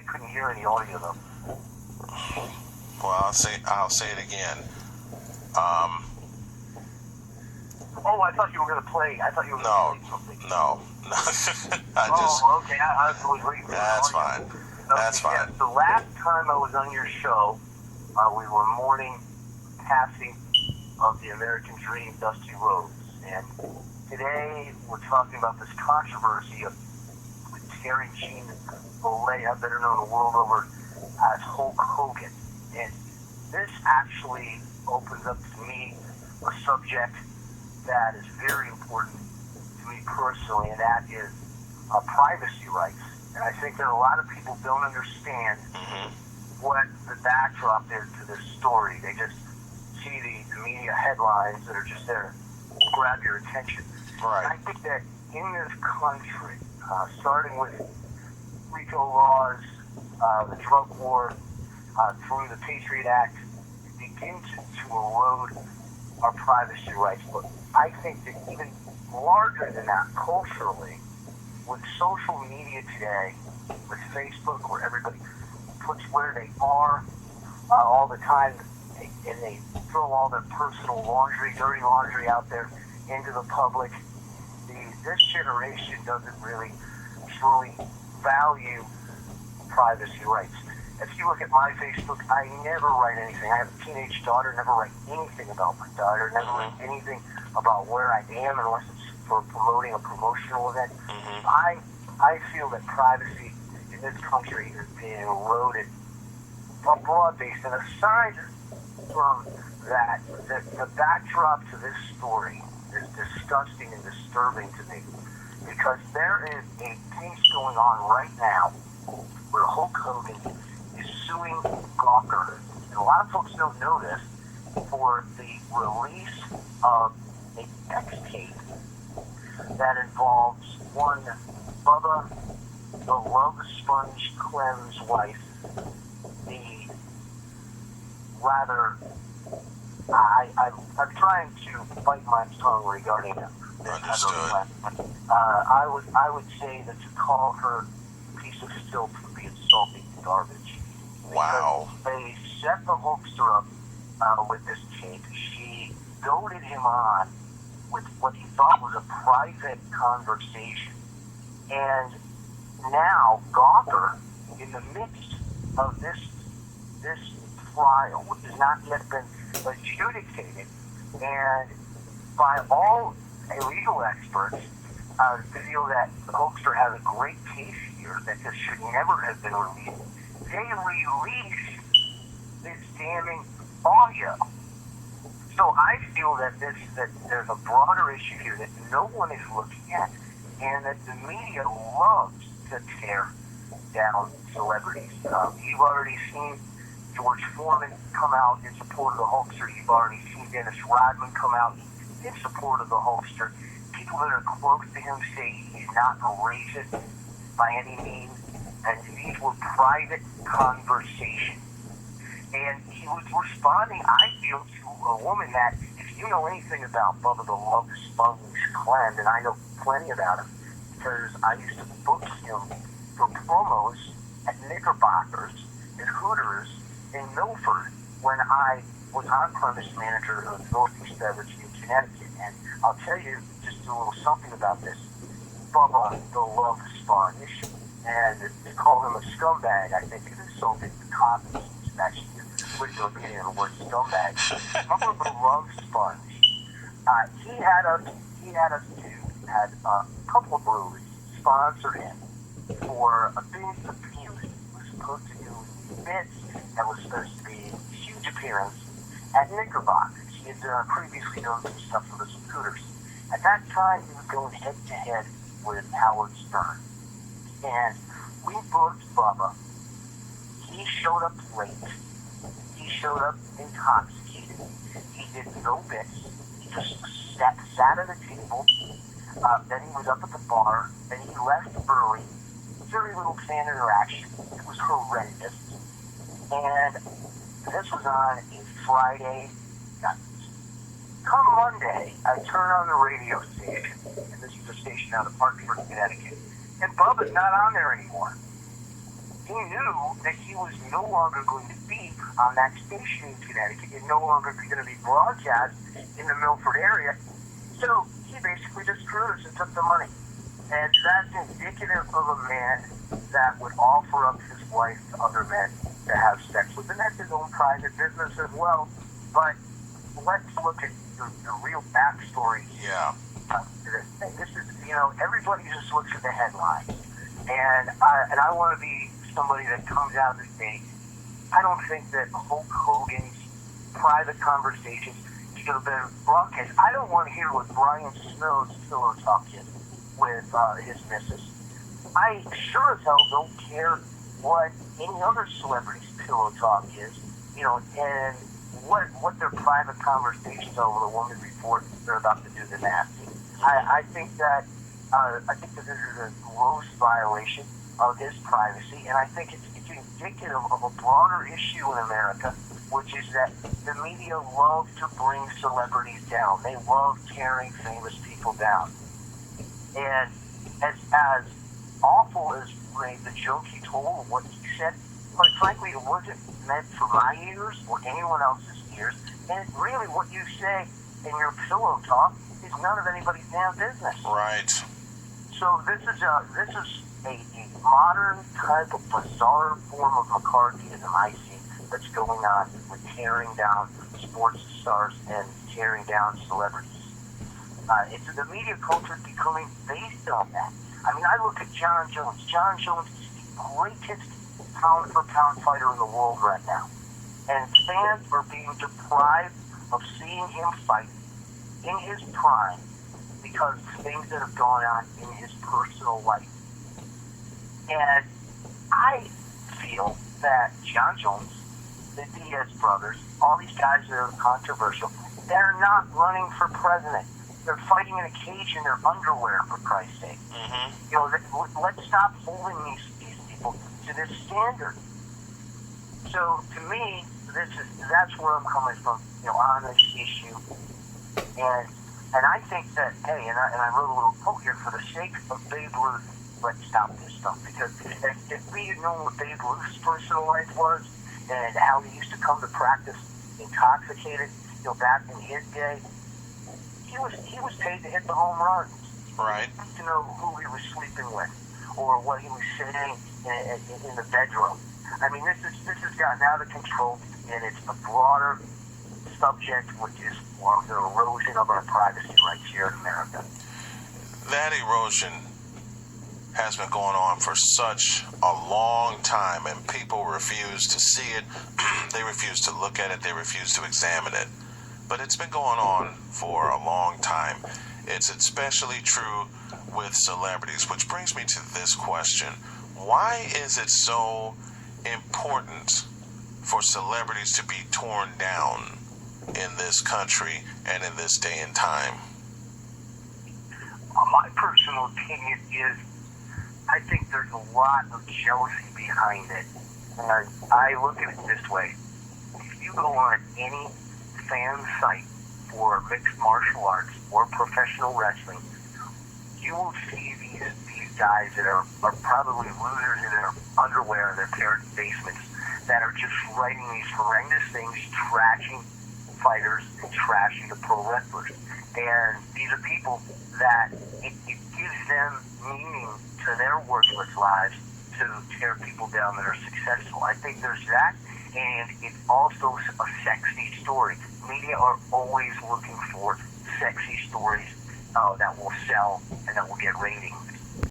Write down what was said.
I couldn't hear any audio though. Well, I'll say it again. Oh, I thought you were going to play. I thought you were going to play something. No. Okay. I was waiting for That's fine. That's fine. Yeah. The last time I was on your show, we were mourning passing of the American Dream, Dusty Rhodes. And today we're talking about this controversy of Terry Gene Bollea, better known the world over as Hulk Hogan. And this actually opens up to me a subject that is very important to me personally, and that is privacy rights. And I think that a lot of people don't understand what the backdrop is to this story. They just see the media headlines that are just there to grab your attention. Right. I think that in this country, starting with RICO laws, the drug war, through the Patriot Act, begins to erode our privacy rights. But I think that even larger than that, culturally, with social media today, with Facebook, where everybody puts where they are all the time, and they throw all their personal laundry, dirty laundry out there into the public, this generation doesn't really truly value privacy rights. If you look at my Facebook, I never write anything. I have a teenage daughter, never write anything about my daughter, never write anything about where I am unless it's for promoting a promotional event. I feel that privacy in this country is being eroded broad-based. And aside from that, the backdrop to this story is disgusting and disturbing to me, because there is a case going on right now where Hulk Hogan is suing Gawker. And a lot of folks don't know this, for the release of a sex tape that involves one Bubba, the Love Sponge Clem's wife, the rather, I'm trying to bite my tongue regarding it. Understood. I would say that to call her a piece of filth would be insulting garbage. Wow. They set the Hulkster up with this tape. She goaded him on with what he thought was a private conversation. And now Gawker, in the midst of this trial, which has not yet been adjudicated, and by all legal experts, feel that the Hulkster has a great case here, that this should never have been released. They release this damning audio. So I feel that there's a broader issue here that no one is looking at, and that the media loves to tear down celebrities. You've already seen George Foreman come out in support of the Hulkster. You've already seen Dennis Rodman come out in support of the Hulkster. People that are close to him say he's not a racist by any means, and these were private conversations. And he was responding, I feel, to a woman that, if you know anything about Bubba the Love Sponge Clem, and I know plenty about him, because I used to book him for promos at Knickerbockers and Hooters in Milford when I was on-premise manager of Northeast Beverage in Connecticut. And I'll tell you just a little something about this Bubba the Love Sponge. And they call him a scumbag. I think it insulted the copies. It's actually the original meaning of the word scumbag. Bubba the Love Sponge. He had us had a couple of breweries sponsor him for a big appeal. He was supposed to do bits that was supposed to be a huge appearance at Knickerbockers. He had previously done some stuff for the Scooters. At that time, he was going head-to-head with Howard Stern. And we booked Bubba. He showed up late. He showed up intoxicated. He did no bits. He just sat at a table. Then he was up at the bar. Then he left early. Very little fan interaction. It was horrendous. And this was on a Friday night. Come Monday, I turn on the radio station, and this is a station out of Hartford, Connecticut, and Bubba's not on there anymore. he knew that he was no longer going to be on that station in Connecticut and no longer going to be broadcast in the Milford area. So he basically just cruised and took the money. And that's indicative of a man that would offer up his wife to other men to have sex with. And that's his own private business as well. But let's look at the real backstory. Yeah. This is, everybody just looks at the headlines. And I want to be somebody that comes out and says, I don't think that Hulk Hogan's private conversations should have been broadcast. I don't want to hear what Brian Snow's pillow talk is with his missus. I sure as hell don't care what any other celebrity's pillow talk is, and what their private conversations are with a woman before they're about to do the nasty. I think that this is a gross violation of his privacy, and I think it's indicative of a broader issue in America, which is that the media love to bring celebrities down. They love tearing famous people down. And as awful as the joke he told, what he said, quite frankly, it wasn't meant for my ears or anyone else's ears. And really what you say in your pillow talk is none of anybody's damn business. Right. So this is a modern type of bizarre form of McCarthyism I see that's going on with tearing down sports stars and tearing down celebrities. The media culture is becoming based on that. I mean, I look at John Jones. John Jones is the greatest pound-for-pound fighter in the world right now. And fans are being deprived of seeing him fight in his prime because of things that have gone on in his personal life. And I feel that John Jones, the Diaz brothers, all these guys that are controversial, they're not running for president. They're fighting in a cage in their underwear, for Christ's sake. Mm-hmm. Let's stop holding these people to this standard. So, to me, that's where I'm coming from, on this issue. And I think that, hey, and I wrote a little quote here, for the sake of Babe Ruth, let's stop this stuff. Because if we had known what Babe Ruth's personal life was and how he used to come to practice intoxicated, back in his day, he was paid to hit the home runs. Right. To know who he was sleeping with or what he was saying in the bedroom. I mean, this has gotten out of control, and it's a broader subject, which is the erosion of our privacy rights here in America. That erosion has been going on for such a long time, and people refuse to see it. They refuse to look at it. They refuse to examine it. But it's been going on for a long time. It's especially true with celebrities, which brings me to this question. Why is it so important for celebrities to be torn down in this country and in this day and time? My personal opinion is I think there's a lot of jealousy behind it. And I look at it this way. If you go on any fan site for mixed martial arts or professional wrestling, you will see these guys that are probably losers in their underwear in their parents' basements that are just writing these horrendous things, trashing fighters and trashing the pro wrestlers. And these are people that it gives them meaning to their worthless lives to tear people down that are successful. I think there's that, and it's also a sexy story. Media are always looking for sexy stories that will sell and that will get ratings.